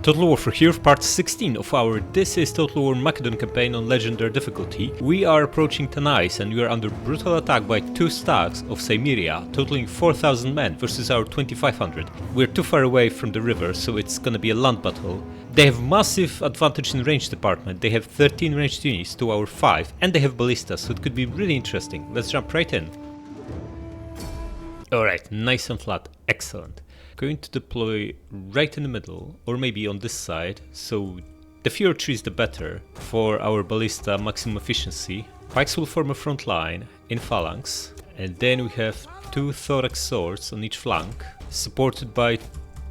Total War for here, part 16 of our This is Total War Macedon campaign on Legendary difficulty. We are approaching Tanais and we are under brutal attack by two stacks of Cimmeria, totaling 4,000 men versus our 2,500. We're too far away from the river, so it's gonna be a land battle. They have massive advantage in range department. They have 13 ranged units to our 5, and they have ballistas, so it could be really interesting. Let's jump right in. Alright, nice and flat, excellent. Going to deploy right in the middle, or maybe on this side, so the fewer trees the better for our ballista maximum efficiency. Pikes will form a front line in phalanx, and then we have two thorax swords on each flank, supported by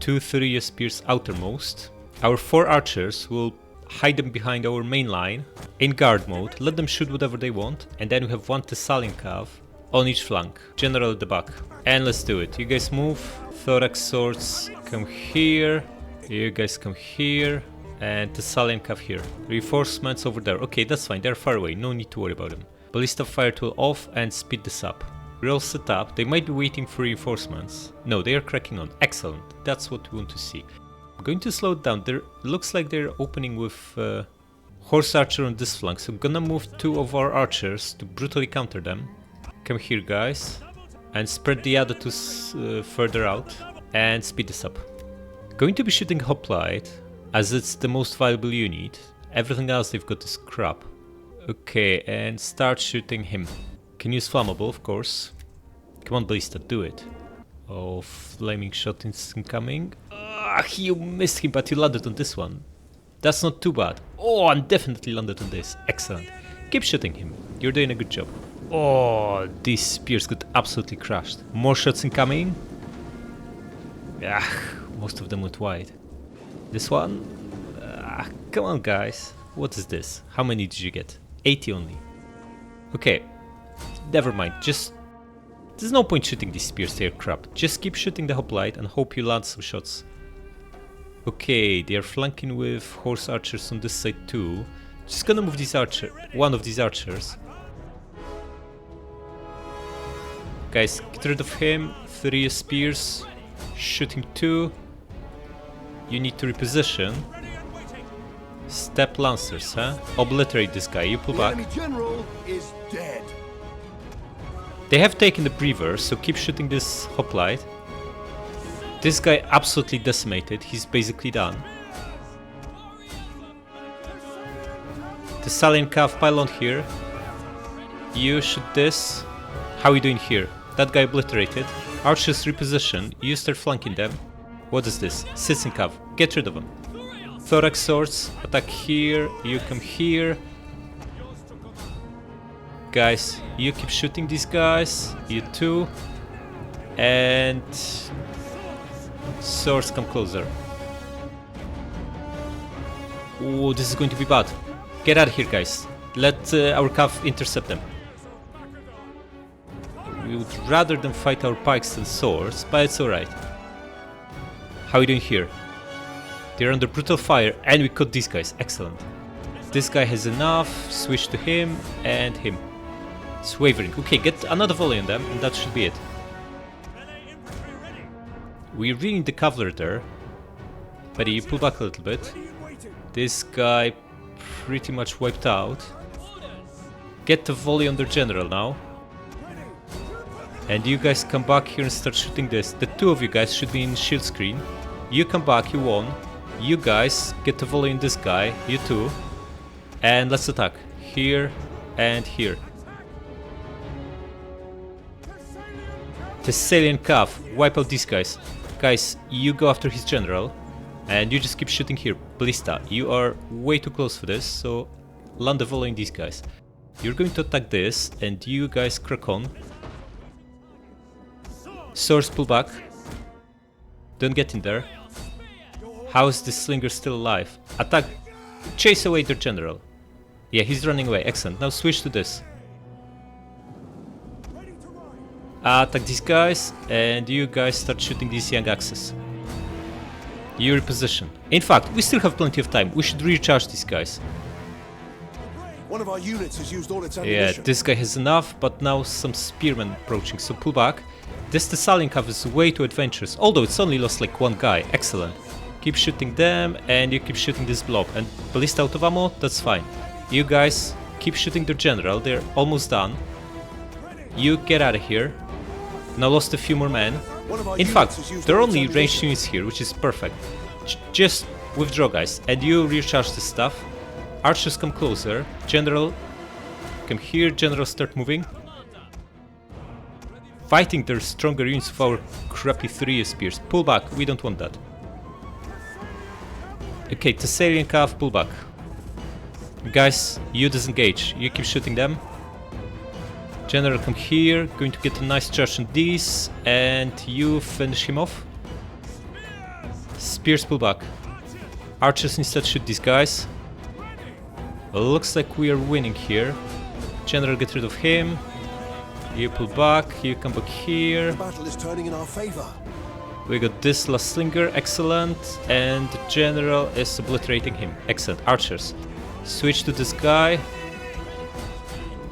two Thracia spears outermost. Our 4 archers will hide them behind our main line in guard mode, let them shoot whatever they want, and then we have 1 Thessalian cav on each flank, general at the back. And let's do it. You guys move. Thorax swords come here, you guys come here, and Thessalian cav here. Reinforcements over there. Okay, that's fine, they're far away, no need to worry about them. Ballista fire tool off and speed this up. We're all set up, they might be waiting for reinforcements. No, they are cracking on, excellent, that's what we want to see. I'm going to slow it down, there looks like they're opening with horse archer on this flank, so I'm gonna move 2 of our archers to brutally counter them. Come here guys. And spread the other 2 further out and speed this up. Going to be shooting hoplite as it's the most valuable unit. Everything else they've got is crap. Okay, and start shooting him. Can use flammable, of course. Come on, ballista, do it. Oh, flaming shot is incoming. Ah, you missed him, but you landed on this one. That's not too bad. Oh, and definitely landed on this. Excellent. Keep shooting him. You're doing a good job. Oh, these spears got absolutely crushed. More shots incoming. Ah, most of them went wide. This one? Come on guys. What is this? How many did you get? 80 only. Okay, never mind. Just... there's no point shooting these spears, they're crap. Just keep shooting the hoplite and hope you land some shots. Okay, they are flanking with horse archers on this side too. Just gonna move this archer, one of these archers. Guys, get rid of him. 3 spears. Shooting 2. You need to reposition. Step lancers, huh? Obliterate this guy. You pull back. The enemy general is dead. They have taken the breather, so keep shooting this hoplite. This guy absolutely decimated. He's basically done. The Thessalian cav pylon here. You shoot this. How are we doing here? That guy obliterated. Archers reposition. You start flanking them. What is this? Citizen cav. Get rid of them. Thorax swords. Attack here. You come here. Guys, you keep shooting these guys. You too. And... swords come closer. Oh, this is going to be bad. Get out of here, guys. Let our cav intercept them. We would rather than fight our pikes than swords, but it's alright. How are we doing here? They're under brutal fire and we cut these guys, excellent. This guy has enough, switch to him and him. It's wavering. Okay, get another volley on them and that should be it. We really need the cavalry there. Buddy, you pull back a little bit. This guy pretty much wiped out. Get the volley on their general now. And you guys come back here and start shooting this. The 2 of you guys should be in shield screen. You come back, you won. You guys get the volley in this guy, you too. And let's attack. Here and here. Thessalian cav, wipe out these guys. Guys, you go after his general. And you just keep shooting here. Ballista, you are way too close for this, so land the volley in these guys. You're going to attack this, and you guys crack on. Swords pull back. Don't get in there. How is this slinger still alive? Attack. Chase away their general. Yeah, he's running away. Excellent. Now switch to this. Attack these guys. And you guys start shooting these young axes. You reposition. In fact, we still have plenty of time. We should recharge these guys. One of our units has used all its ammunition. Yeah, this guy has enough, but now some spearmen approaching, so pull back. This Thessalian cav is way too adventurous, although it's only lost like 1 guy. Excellent. Keep shooting them, and you keep shooting this blob. And ballista out of ammo, that's fine. You guys keep shooting their general, they're almost done. You get out of here. Now lost a few more men. In fact, there are only ranged units here, which is perfect. Just withdraw, guys, and you recharge the stuff. Archers come closer. General, come here. General, start moving. Fighting their stronger units of our crappy 3 spears. Pull back, we don't want that. Okay, Thessalian Cav, pull back. Guys, you disengage. You keep shooting them. General, come here. Going to get a nice charge on these, and you finish him off. Spears, pull back. Archers instead shoot these guys. Looks like we are winning here. General, get rid of him. You pull back, you come back here. The battle is turning in our favor. We got this last slinger, excellent. And the general is obliterating him. Excellent. Archers. Switch to this guy.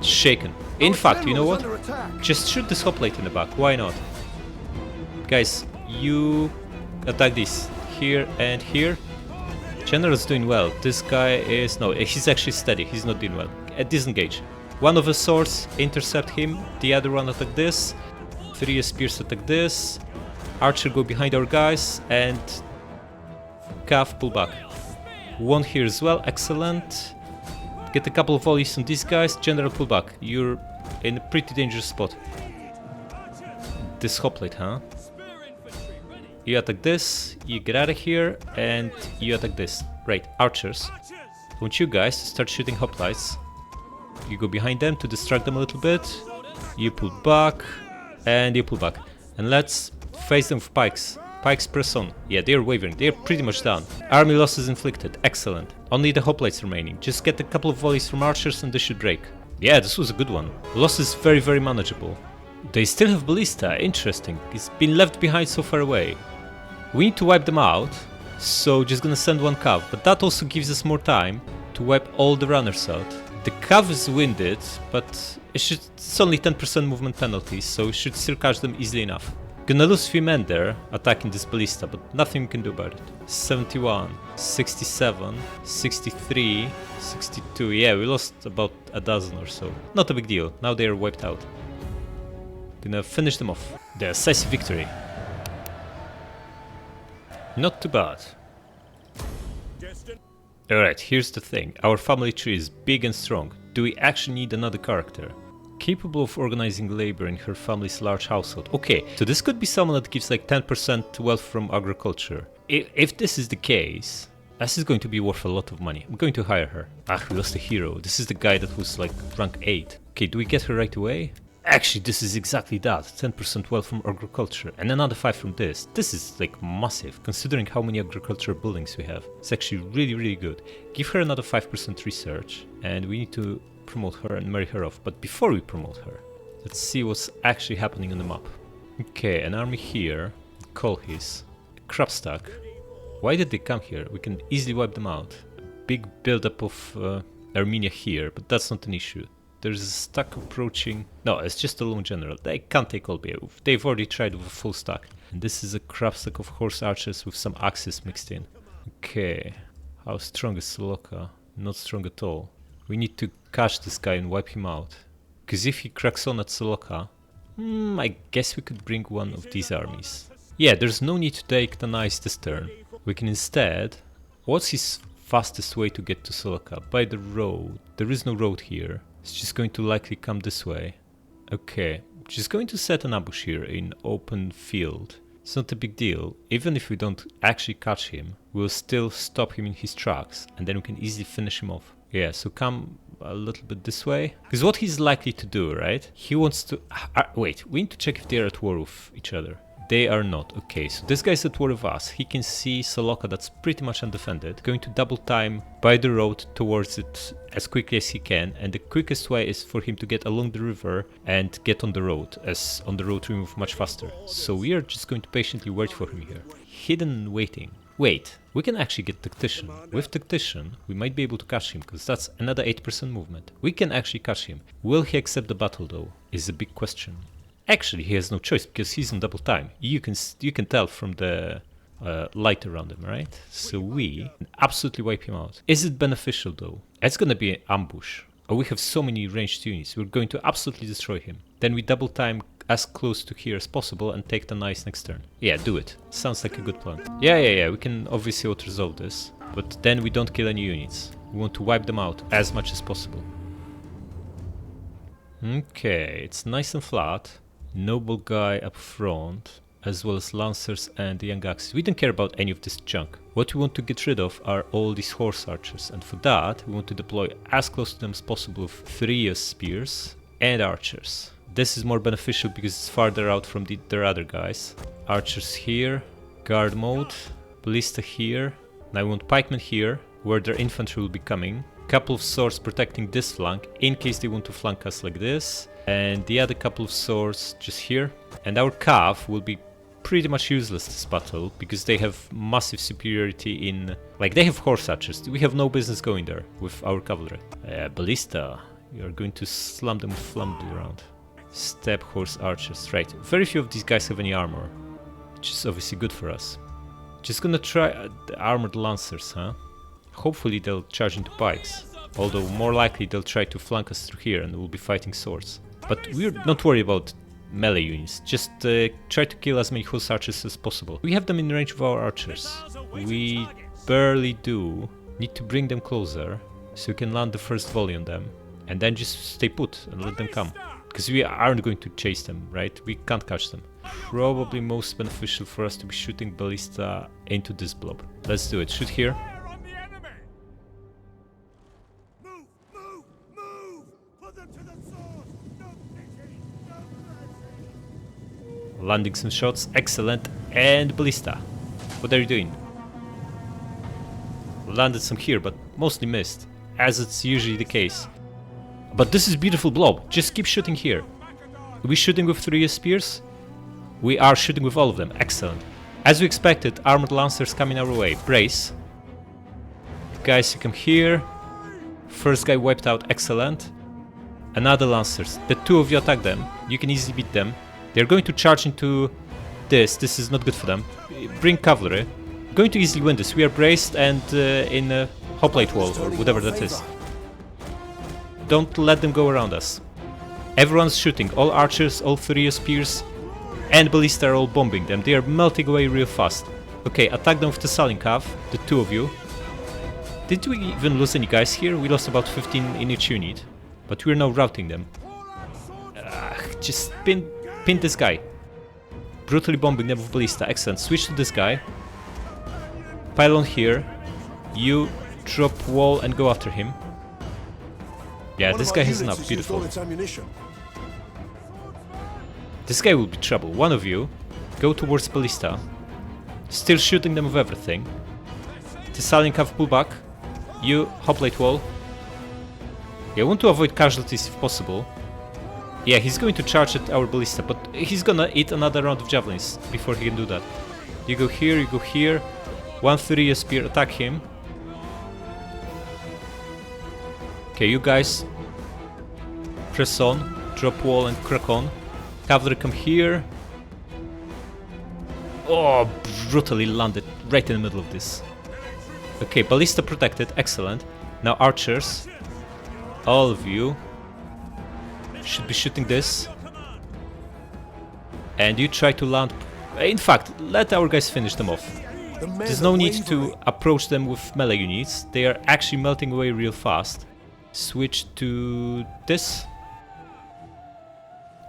Shaken. In fact, you know what? Just shoot this hoplite in the back. Why not? Guys, you attack this. Here and here. General's doing well. This guy is... no, he's actually steady. He's not doing well. Disengage. One of the swords intercept him. The other one attack this. 3 spears attack this. Archer go behind our guys. And... Cav pull back. One here as well. Excellent. Get a couple of volleys on these guys. General pull back. You're in a pretty dangerous spot. This hoplite, huh? You attack this, you get out of here, and you attack this. Right, archers. I want you guys to start shooting hoplites. You go behind them to distract them a little bit. You pull back, and you pull back. And let's face them with pikes. Pikes press on. Yeah, they're wavering. They're pretty much done. Army losses inflicted. Excellent. Only the hoplites remaining. Just get a couple of volleys from archers and they should break. Yeah, this was a good one. Losses very, very manageable. They still have ballista. Interesting. It's been left behind so far away. We need to wipe them out, so just gonna send one cav, but that also gives us more time to wipe all the runners out. The cav is winded, but it's only 10% movement penalty, so we should still catch them easily enough. Gonna lose few men there attacking this ballista, but nothing we can do about it. 71, 67, 63, 62, yeah, we lost about a dozen or so. Not a big deal, now they are wiped out. Gonna finish them off. The decisive victory. Not too bad. Alright, here's the thing. Our family tree is big and strong. Do we actually need another character? Capable of organizing labor in her family's large household. Okay, so this could be someone that gives like 10% wealth from agriculture. If this is the case, this is going to be worth a lot of money. I'm going to hire her. Ah, we lost a hero. This is the guy that was like rank 8. Okay, do we get her right away? Actually, this is exactly that. 10% wealth from agriculture and another 5 from this. This is like massive, considering how many agricultural buildings we have. It's actually really, really good. Give her another 5% research and we need to promote her and marry her off. But before we promote her, let's see what's actually happening on the map. Okay, an army here. Call his. Crop stack. Why did they come here? We can easily wipe them out. A big buildup of Armenia here, but that's not an issue. There's a stack approaching... no, it's just a lone general. They can't take Olbia. They've already tried with a full stack. And this is a crap stack of horse archers with some axes mixed in. Okay. How strong is Soloka? Not strong at all. We need to catch this guy and wipe him out. Because if he cracks on at Soloka... I guess we could bring one of these armies. Yeah, there's no need to take the nice this turn. We can instead... what's his fastest way to get to Soloka? By the road. There is no road here. It's just going to likely come this way. Okay, just going to set an ambush here in open field. It's not a big deal. Even if we don't actually catch him, we'll still stop him in his tracks and then we can easily finish him off. Yeah, so come a little bit this way. Because what he's likely to do, right? He wants to... wait, we need to check if they're at war with each other. They are not. Okay, so this guy's at war with us. He can see Soloka that's pretty much undefended. Going to double time by the road towards it as quickly as he can. And the quickest way is for him to get along the river and get on the road, as on the road we move much faster. So we are just going to patiently wait for him here. Hidden and waiting. Wait, we can actually get Tactician. With Tactician, we might be able to catch him, because that's another 8% movement. We can actually catch him. Will he accept the battle though? Is a big question. Actually, he has no choice because he's on double time. You can tell from the light around him, right? So we absolutely wipe him out. Is it beneficial though? It's gonna be an ambush. Oh, we have so many ranged units. We're going to absolutely destroy him. Then we double time as close to here as possible and take the nice next turn. Yeah, do it. Sounds like a good plan. Yeah. We can obviously auto-resolve this. But then we don't kill any units. We want to wipe them out as much as possible. Okay, it's nice and flat. Noble guy up front, as well as lancers and the young axes. We don't care about any of this junk. What we want to get rid of are all these horse archers, and for that we want to deploy as close to them as possible with Thracia spears and archers. This is more beneficial because it's farther out from their other guys. Archers here, guard mode, ballista here. Now we want pikemen here, where their infantry will be coming. Couple of swords protecting this flank in case they want to flank us like this, and the other couple of swords just here. And our cav will be pretty much useless this battle because they have massive superiority in, like, they have horse archers. We have no business going there with our cavalry. Ballista, you are going to slam them with flammed around. Step horse archers, right? Very few of these guys have any armor, which is obviously good for us. Just gonna try the armored lancers, huh? Hopefully they'll charge into pikes, although more likely they'll try to flank us through here and we'll be fighting swords. But we're not worried about melee units, just try to kill as many horse archers as possible. We have them in range of our archers. We barely do. Need to bring them closer so we can land the first volley on them and then just stay put and let them come. Because we aren't going to chase them, right? We can't catch them. Probably most beneficial for us to be shooting ballista into this blob. Let's do it. Shoot here. Landing some shots, excellent, and ballista. What are you doing? Landed some here, but mostly missed, as it's usually the case. But this is beautiful blob, just keep shooting here. Are we shooting with Thracia spears? We are shooting with all of them, excellent. As we expected, armored lancers coming our way, brace. Guys, you come here. First guy wiped out, excellent. Another lancers, the two of you attack them, you can easily beat them. They're going to charge into this is not good for them. Bring cavalry. Going to easily win this. We are braced and in a hoplite wall or whatever that is. Don't let them go around us. Everyone's shooting. All archers, all Thracia spears and ballista are all bombing them. They are melting away real fast. Okay, attack them with the Saling Cav, the two of you. Did we even lose any guys here? We lost about 15 in each unit, but we're now routing them. Just pin this guy. Brutally bombing them with ballista. Excellent. Switch to this guy. Pile on here. You drop wall and go after him. Yeah, this guy has enough. Beautiful. This guy will be trouble. One of you go towards ballista. Still shooting them with everything. The Saling Cav pull back. You hoplite wall. Yeah, I want to avoid casualties if possible. Yeah, he's going to charge at our ballista, but he's gonna eat another round of javelins before he can do that. You go here, you go here. One Thracia spear, attack him. Okay, you guys press on, drop wall and crack on. Cavalry come here. Oh, brutally landed right in the middle of this. Okay, ballista protected, excellent. Now archers, all of you should be shooting this. And you try to land. In fact, let our guys finish them off. There's no need to approach them with melee units. They are actually melting away real fast. Switch to this.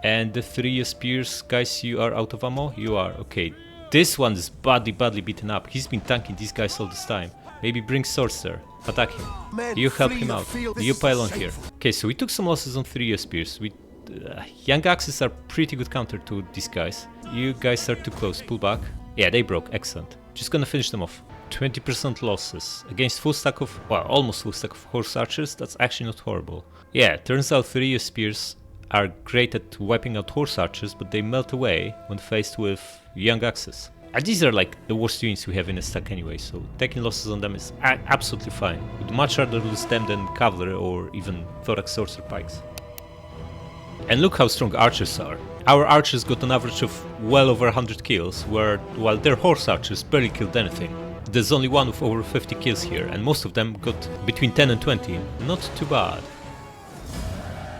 And the Thracia spears, guys, you are out of ammo? You are, okay. This one is badly beaten up. He's been tanking these guys all this time. Maybe bring Sorcerer. Attack him. You help him out. You pile on here. Okay, so we took some losses on Thracia spears. Young axes are pretty good counter to these guys. You guys are too close. Pull back. Yeah, they broke. Excellent. Just gonna finish them off. 20% losses against full stack of, well, almost full stack of horse archers. That's actually not horrible. Yeah, turns out Thracia spears are great at wiping out horse archers, but they melt away when faced with young axes. And these are like the worst units we have in a stack anyway, so taking losses on them is absolutely fine. Would much rather lose them than cavalry or even thorax sorcerer pikes. And look how strong archers are. Our archers got an average of well over 100 kills, while their horse archers barely killed anything. There's only one with over 50 kills here, and most of them got between 10 and 20. Not too bad.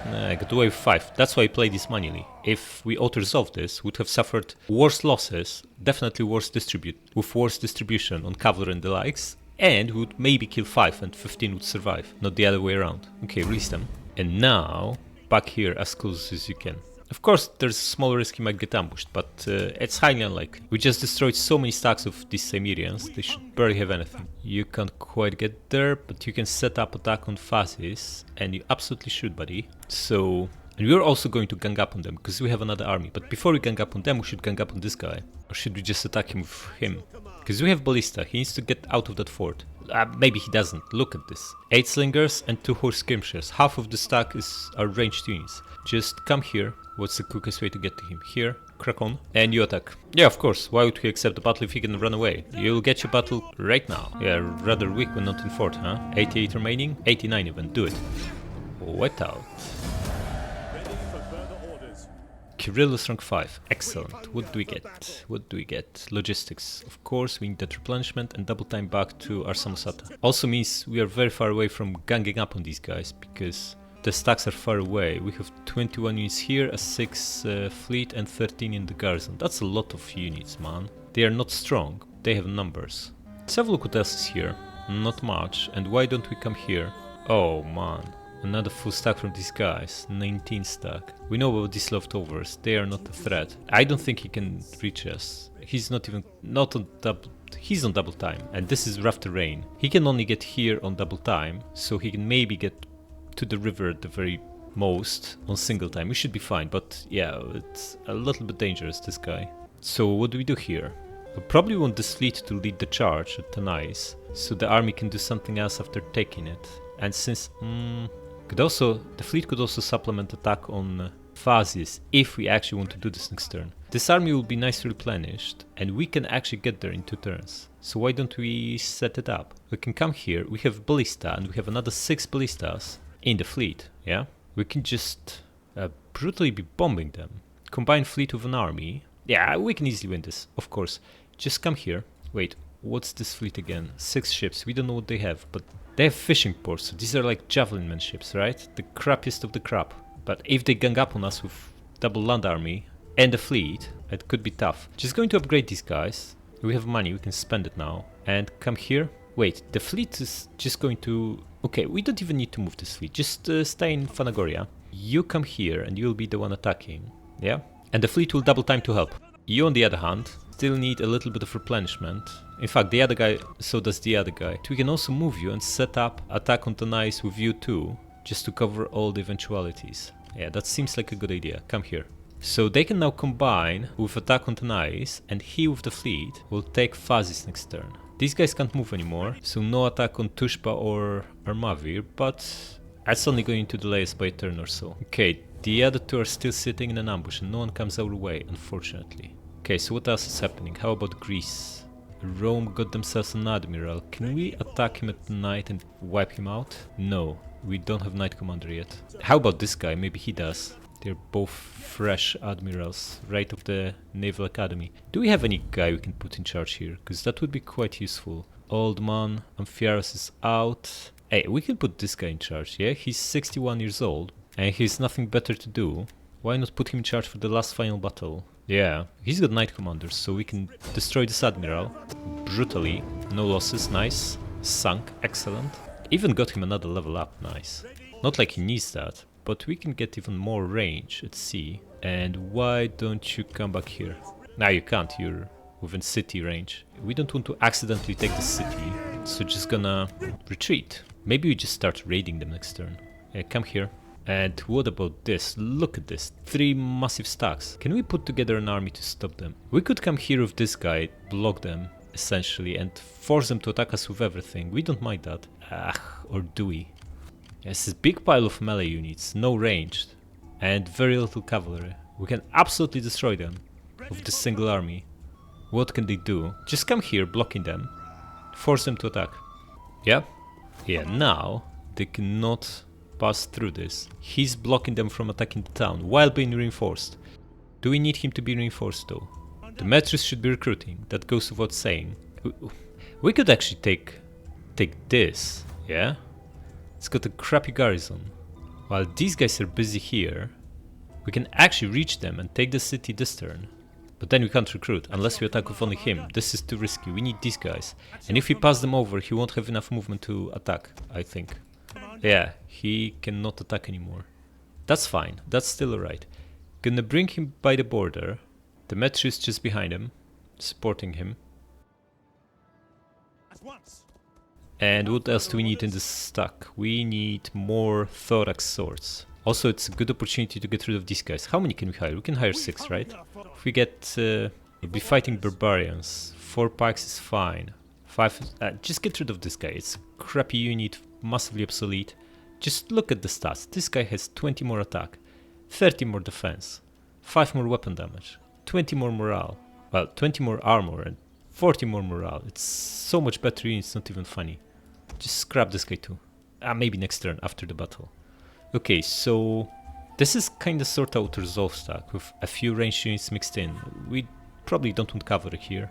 I got away with 5. That's why I played this manually. If we auto-resolve this, would have suffered worse losses, definitely worse distribution on cavalry and the likes, and would maybe kill 5 and 15 would survive, not the other way around. Okay, release them. And now, back here as close as you can. Of course, there's a small risk he might get ambushed, but it's highly unlikely. We just destroyed so many stacks of these Cimmerians, they should barely have anything. You can't quite get there, but you can set up attack on phases, and you absolutely should, buddy. So, and we're also going to gang up on them, because we have another army. But before we gang up on them, we should gang up on this guy. Or should we just attack him with him? Because we have Ballista, he needs to get out of that fort. Maybe he doesn't, look at this. 8 slingers and 2 horse skirmishers. Half of the stack are ranged units. Just come here. What's the quickest way to get to him? Here, crack on, and you attack. Yeah, of course, why would we accept the battle if he can run away? You'll get your battle right now. Yeah, rather weak when not in fort, huh? 88 remaining, 89 even, do it. Wet out. Kirillus rank 5, excellent. What do we get? What do we get? Logistics. Of course, we need that replenishment and double time back to our Samosata. Also means we are very far away from ganging up on these guys, because the stacks are far away. We have 21 units here, a 6 fleet and 13 in the garrison. That's a lot of units, man. They are not strong, they have numbers. Let's have a look what else is here. Not much. And why don't we come here? Oh man, another full stack from these guys. 19 stack. We know about these leftovers, they are not a threat. I don't think he can reach us. He's not on double. He's on double time, and this is rough terrain. He can only get here on double time, so he can maybe get to the river at the very most on single time. We should be fine, but yeah, it's a little bit dangerous, this guy. So what do we do here? We probably want this fleet to lead the charge at Tanais, so the army can do something else after taking it. And since the fleet could also supplement attack on phases if we actually want to do this next turn. This army will be nicely replenished, and we can actually get there in 2 turns. So why don't we set it up? We can come here, we have ballista, and we have another 6 ballistas in the fleet, yeah? We can just brutally be bombing them. Combine fleet with an army. Yeah, we can easily win this, of course. Just come here. Wait, what's this fleet again? 6 ships, we don't know what they have, but they have fishing ports, so these are like javelin-man ships, right? The crappiest of the crap. But if they gang up on us with double land army and a fleet, it could be tough. Just going to upgrade these guys. We have money, we can spend it now. And come here. Wait, the fleet is just going to... Okay, we don't even need to move this fleet. Just stay in Phanagoria. You come here and you'll be the one attacking. Yeah? And the fleet will double time to help. You, on the other hand, still need a little bit of replenishment. In fact, the other guy, so does the other guy. We can also move you and set up attack on Tanais with you too, just to cover all the eventualities. Yeah, that seems like a good idea. Come here. So they can now combine with attack on Tanais, and he with the fleet will take Phasis next turn. These guys can't move anymore, so no attack on Tushpa or Armavir, but that's only going to delay us by a turn or so. Okay, the other 2 are still sitting in an ambush and no one comes our way, unfortunately. Okay, so what else is happening? How about Greece? Rome got themselves an admiral. Can we attack him at night and wipe him out? No, we don't have Knight Commander yet. How about this guy? Maybe he does. They're both fresh admirals, right of the Naval Academy. Do we have any guy we can put in charge here? Because that would be quite useful. Old man, Amphiarus is out. Hey, we can put this guy in charge, yeah? He's 61 years old, and he's nothing better to do. Why not put him in charge for the last final battle? Yeah, he's got Knight Commanders, so we can destroy this admiral brutally. No losses, nice. Sunk, excellent. Even got him another level up, nice. Not like he needs that, but we can get even more range at sea. And why don't you come back here? Now you can't, you're within city range. We don't want to accidentally take the city, so just gonna retreat. Maybe we just start raiding them next turn. Yeah, come here. And what about this? Look at this. 3 massive stacks. Can we put together an army to stop them? We could come here with this guy, block them, essentially, and force them to attack us with everything. We don't mind that. Or do we? Yes, this big pile of melee units, no ranged, and very little cavalry. We can absolutely destroy them with this single army. What can they do? Just come here, blocking them. Force them to attack. Yeah? Yeah, now they cannot pass through this. He's blocking them from attacking the town while being reinforced. Do we need him to be reinforced though? Demetrius should be recruiting, that goes without saying. We could actually take this, yeah? It's got a crappy garrison. While these guys are busy here, we can actually reach them and take the city this turn. But then we can't recruit, unless we attack with only him. This is too risky, we need these guys. And if we pass them over, he won't have enough movement to attack, I think. Yeah, he cannot attack anymore. That's fine, that's still alright. Gonna bring him by the border. Demetrius just behind him, supporting him. And what else do we need in this stack? We need more thorax swords. Also, it's a good opportunity to get rid of these guys. How many can we hire? We can hire 6, right? If we get... we'll be fighting barbarians. 4 pikes is fine. 5... just get rid of this guy. It's a crappy unit, massively obsolete. Just look at the stats. This guy has 20 more attack, 30 more defense, 5 more weapon damage, 20 more morale. Well, 20 more armor and 40 more morale. It's so much better unit, it's not even funny. Just scrap this guy too. Maybe next turn, after the battle. Okay, so this is kinda sorta out resolve stack with a few ranged units mixed in. We probably don't want cavalry here.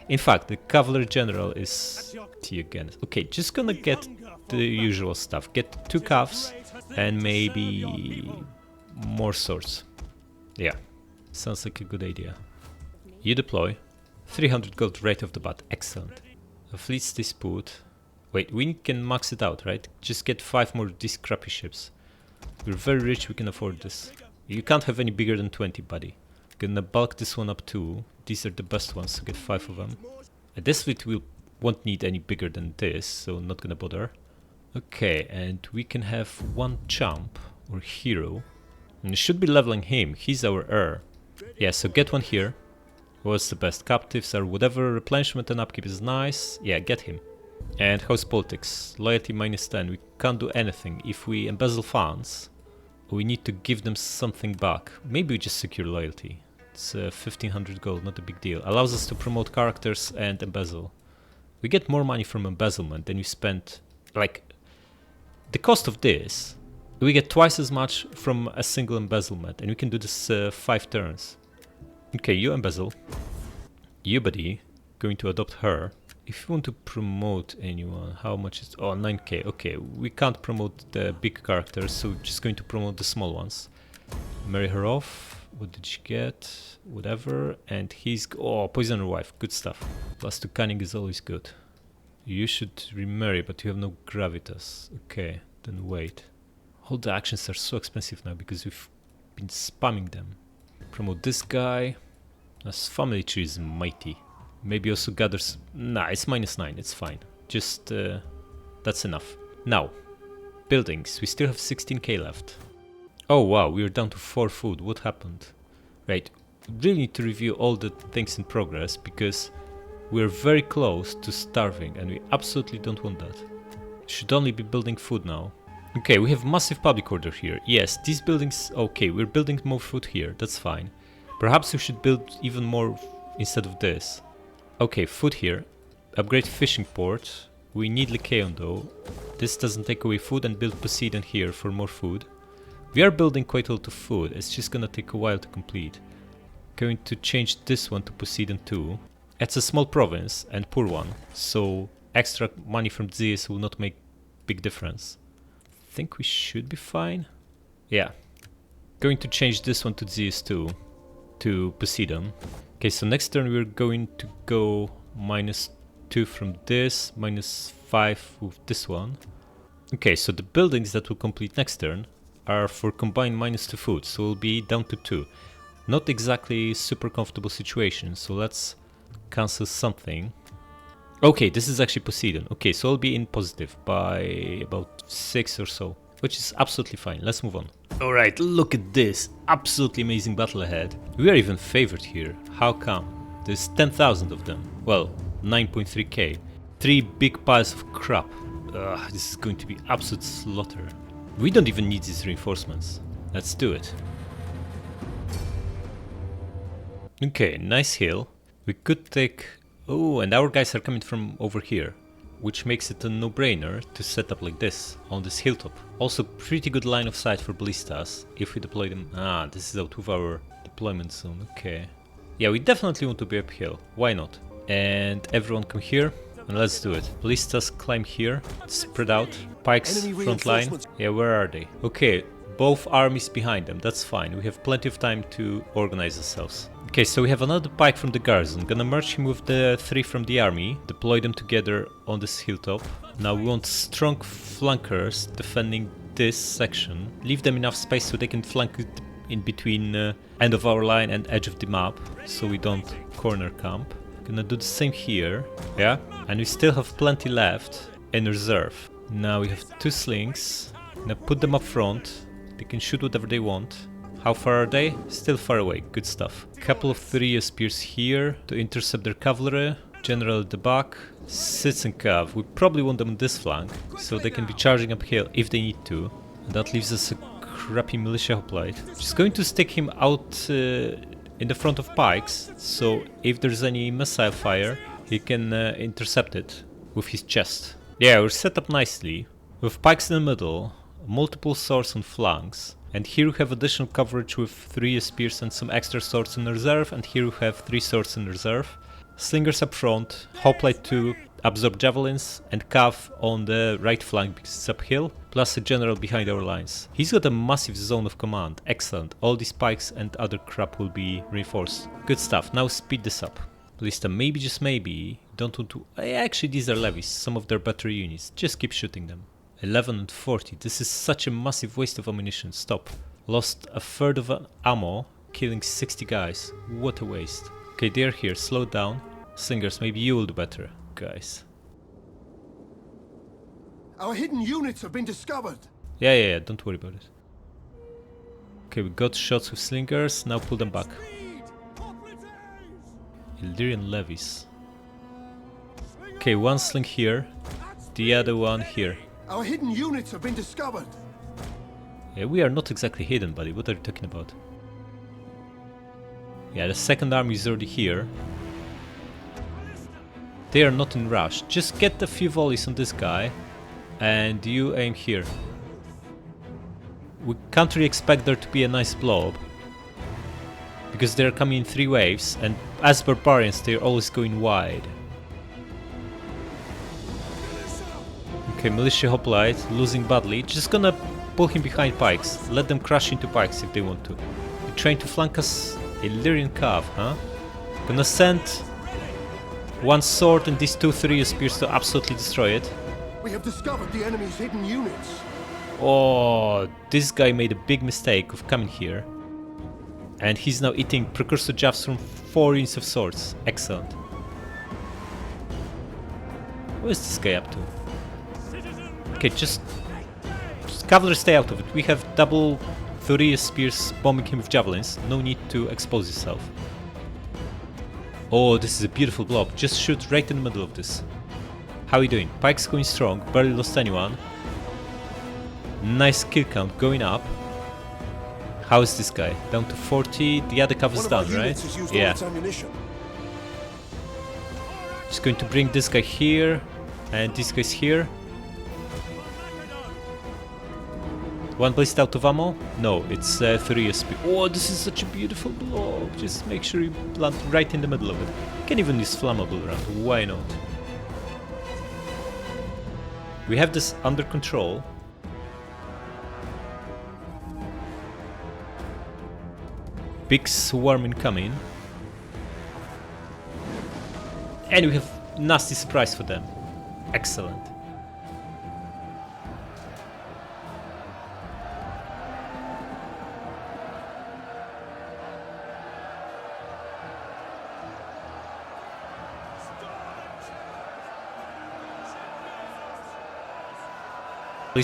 In fact, the cavalry general is T again. Okay, just gonna get the usual stuff. Get 2 calves and maybe more swords. Yeah, sounds like a good idea. You deploy. 300 gold right off the bat. Excellent. A fleet's dispute. Wait, we can max it out, right? Just get 5 more of these crappy ships. We're very rich, we can afford this. You can't have any bigger than 20, buddy. Gonna bulk this one up too. These are the best ones, so get 5 of them. This fleet we won't need any bigger than this, so not gonna bother. Okay, and we can have 1 champ or hero. And we should be leveling him, he's our heir. Yeah, so get 1 here. What's the best? Captives or whatever, replenishment and upkeep is nice. Yeah, get him. And house politics, loyalty -10. We can't do anything. If we embezzle funds, we need to give them something back. Maybe we just secure loyalty. It's 1500 gold, not a big deal. Allows us to promote characters and embezzle. We get more money from embezzlement than we spend. Like, the cost of this, we get twice as much from a single embezzlement, and we can do this 5 turns. Okay, you embezzle. You, buddy, going to adopt her. If you want to promote anyone, how much is... Oh, 9k. Okay, we can't promote the big characters, so we're just going to promote the small ones. Marry her off. What did she get? Whatever. And he's... Oh, poison her wife. Good stuff. +2 cunning is always good. You should remarry, but you have no gravitas. Okay, then wait. All the actions are so expensive now because we've been spamming them. Promote this guy. This family tree is mighty. Maybe also gathers... Nah, it's -9, it's fine. Just, that's enough. Now, buildings. We still have 16k left. Oh wow, we are down to 4 food. What happened? Right, really need to review all the things in progress because we're very close to starving and we absolutely don't want that. Should only be building food now. Okay, we have massive public order here. Yes, these buildings... Okay, we're building more food here, that's fine. Perhaps we should build even more instead of this. Okay, food here. Upgrade fishing port. We need Lycaon though. This doesn't take away food, and build Poseidon here for more food. We are building quite a lot of food, it's just gonna take a while to complete. Going to change this one to Poseidon 2. It's a small province and poor one, so extra money from Zeus will not make big difference. Think we should be fine. Yeah. Going to change this one to Zeus 2 to Poseidon. Okay, so next turn we're going to go -2 from this, -5 with this one. Okay, so the buildings that will complete next turn are for combined -2 food, so we'll be down to 2. Not exactly super comfortable situation, so let's cancel something. Okay, this is actually Poseidon. Okay, so I'll be in positive by about 6 or so, which is absolutely fine. Let's move on. Alright, look at this. Absolutely amazing battle ahead. We are even favored here. How come? There's 10,000 of them. Well, 9.3k. 3 big piles of crap. This is going to be absolute slaughter. We don't even need these reinforcements. Let's do it. Okay, nice hill. We could take... Oh, and our guys are coming from over here, which makes it a no-brainer to set up like this, on this hilltop. Also pretty good line of sight for ballistas, if we deploy them... this is out with our deployment zone, okay. Yeah, we definitely want to be uphill, why not? And everyone come here, and let's do it. Ballistas climb here, spread out, pikes front line. Yeah, where are they? Okay, both armies behind them, that's fine. We have plenty of time to organize ourselves. Okay, so we have another pike from the garrison. Gonna merge him with the 3 from the army, deploy them together on this hilltop. Now we want strong flankers defending this section. Leave them enough space so they can flank it in between end of our line and edge of the map, so we don't corner camp. Gonna do the same here, yeah? And we still have plenty left in reserve. Now we have 2 slings. Now put them up front. They can shoot whatever they want. How far are they? Still far away, good stuff. Couple of Thracia spears here to intercept their cavalry. General at the back. Sits and cav. We probably want them on this flank, so they can be charging uphill if they need to. And that leaves us a crappy militia hoplite. Just going to stick him out in the front of pikes, so if there's any missile fire, he can intercept it with his chest. Yeah, we're set up nicely, with pikes in the middle, multiple swords on flanks, and here we have additional coverage with 3 spears and some extra swords in reserve, and here we have 3 swords in reserve. Slingers up front, hoplite to absorb javelins, and cav on the right flank because it's uphill, plus a general behind our lines. He's got a massive zone of command, excellent. All these pikes and other crap will be reinforced. Good stuff, now speed this up. Ballista, maybe, just maybe, don't want to... Actually, these are levies, some of their better units, just keep shooting them. 11 and 40, this is such a massive waste of ammunition, stop. Lost a third of ammo, killing 60 guys, what a waste. Okay, they're here, slow down. Slingers, maybe you will do better, guys. Our hidden units have been discovered. Yeah, don't worry about it. Okay, we got shots with slingers, now pull them back. Illyrian levies. Okay, one sling here, the other one here. Our hidden units have been discovered. Yeah, we are not exactly hidden, buddy, what are you talking about? Yeah, the second army is already here. They are not in rush. Just get a few volleys on this guy, and you aim here. We can't really expect there to be a nice blob, because they're coming in 3 waves, and as barbarians they're always going wide. Okay, militia hoplite, losing badly. Just gonna pull him behind pikes. Let them crash into pikes if they want to. You're trying to flank us? Illyrian cav, huh? Gonna send 1 sword and these 2 Thracia spears to absolutely destroy it. We have discovered the enemy's hidden units. Oh, this guy made a big mistake of coming here. And he's now eating precursor jabs from 4 units of swords. Excellent. What is this guy up to? Okay, just cavalry, stay out of it. We have double Thracia spears bombing him with javelins. No need to expose yourself. Oh, this is a beautiful blob. Just shoot right in the middle of this. How are you doing? Pike's going strong. Barely lost anyone. Nice kill count going up. How is this guy? Down to 40. The other cav is done, right? Yeah. Just going to bring this guy here. And this guy's here. 1 blast out of ammo? No, it's 3 speed. Oh, this is such a beautiful blob. Just make sure you plant right in the middle of it. You can even use flammable round, why not? We have this under control. Big swarm incoming. And we have nasty surprise for them. Excellent.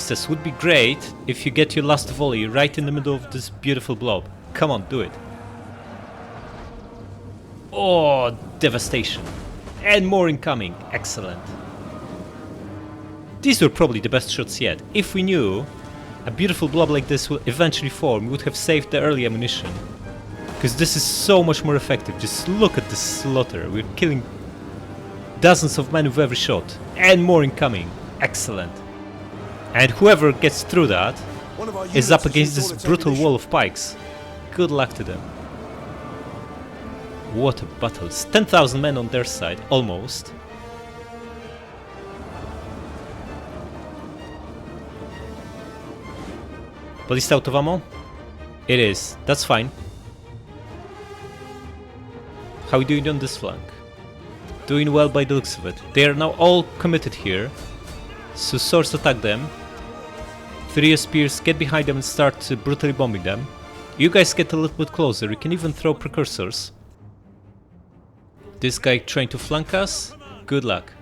This would be great if you get your last volley right in the middle of this beautiful blob. Come on, do it. Oh, devastation. And more incoming. Excellent. These were probably the best shots yet. If we knew a beautiful blob like this will eventually form, we would have saved the early ammunition. Because this is so much more effective. Just look at this slaughter. We're killing dozens of men with every shot. And more incoming. Excellent. And whoever gets through that is up against this brutal wall of pikes. Good luck to them. What a battle. It's 10,000 men on their side, almost. Ballista out of ammo? It is. That's fine. How are we doing on this flank? Doing well by the looks of it. They are now all committed here. So swords attack them. 3 spears, get behind them and start brutally bombing them. You guys get a little bit closer. You can even throw precursors. This guy trying to flank us? Good luck.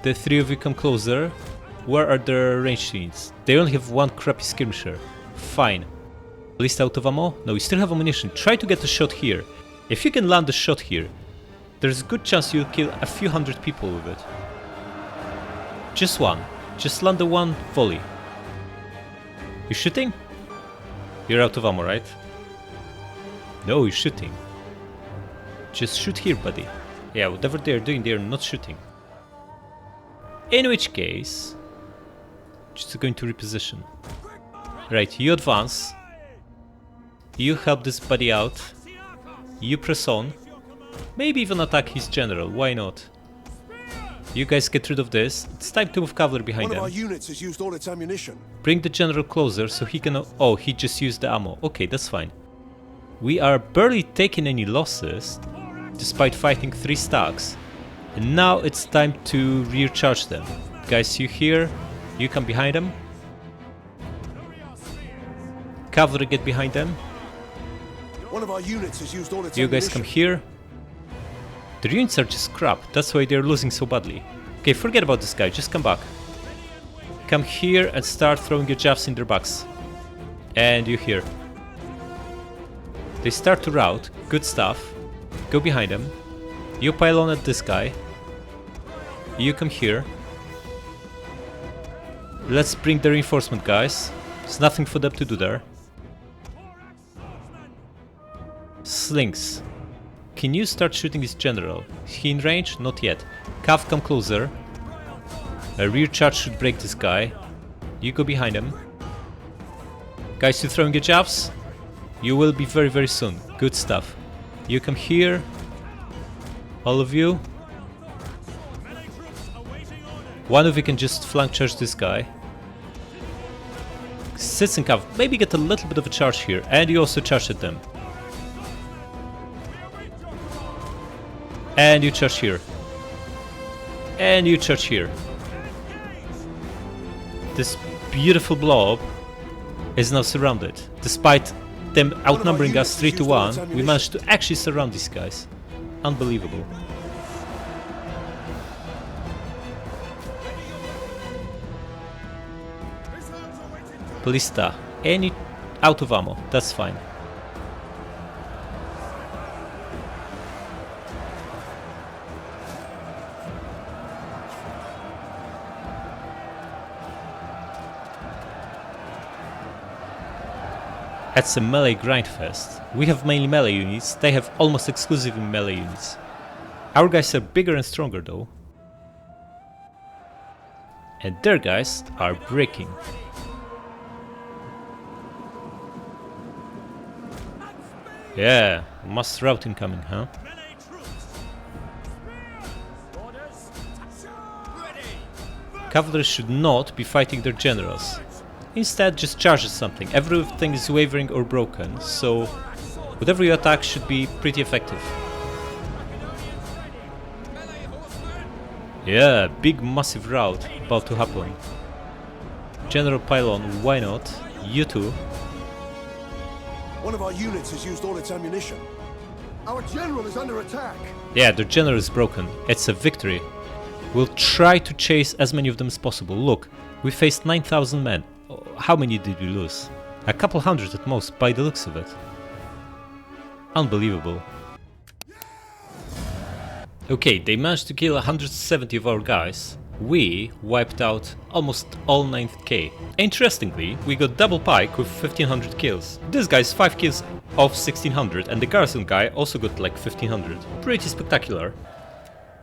The 3 of you come closer. Where are their ranged units? They only have 1 crappy skirmisher. Fine. Ballista out of ammo? No, you still have ammunition. Try to get a shot here. If you can land a shot here, there's a good chance you'll kill a few hundred people with it. Just one. Just land the 1 volley. You shooting? You're out of ammo, right? No, you're shooting. Just shoot here, buddy. Yeah, whatever they're doing, they're not shooting. In which case... just going to reposition. Right, you advance. You help this buddy out. You press on. Maybe even attack his general, why not? You guys get rid of this. It's time to move cavalry behind One of our them. units has used all its ammunition. Bring the general closer so he can... oh, he just used the ammo. Okay, that's fine. We are barely taking any losses, despite fighting 3 stacks. And now it's time to rear charge them. Guys, you here, you come behind them. Cavalry get behind them. One of our units has used all its You ammunition. guys come here. The units are just crap, that's why they're losing so badly. Okay, forget about this guy, just come back. Come here and start throwing your jabs in their backs. And you here. They start to rout, good stuff. Go behind them. You pile on at this guy. You come here. Let's bring the reinforcement, guys. There's nothing for them to do there. Slings. Can you start shooting his general? Is he in range? Not yet. Cav, come closer. A rear charge should break this guy. You go behind him. Guys, you throwing your jabs? You will be very, very soon. Good stuff. You come here. All of you. One of you can just flank charge this guy. Sits and Cav. Maybe get a little bit of a charge here. And you also charge at them. And you charge here. And you charge here. This beautiful blob is now surrounded. Despite them outnumbering us 3 to 1, we managed to actually surround these guys. Unbelievable. Ballista. Any out of ammo, that's fine. It's a melee grindfest. We have mainly melee units, they have almost exclusively melee units. Our guys are bigger and stronger though. And their guys are breaking. Yeah, mass rout incoming, huh? Cavalry should not be fighting their generals. Instead, just charges something. Everything is wavering or broken, so whatever you attack should be pretty effective. Yeah, big massive rout about to happen. General pylon, why not? You too. One of our units has used all its ammunition. Our general is under attack. Yeah, their general is broken. It's a victory. We'll try to chase as many of them as possible. Look, we faced 9,000 men. How many did we lose? A couple hundred at most, by the looks of it. Unbelievable. Okay, they managed to kill 170 of our guys. We wiped out almost all 9th K. Interestingly, we got double pike with 1500 kills. This guy's 5 kills of 1600 and the garrison guy also got like 1500. Pretty spectacular.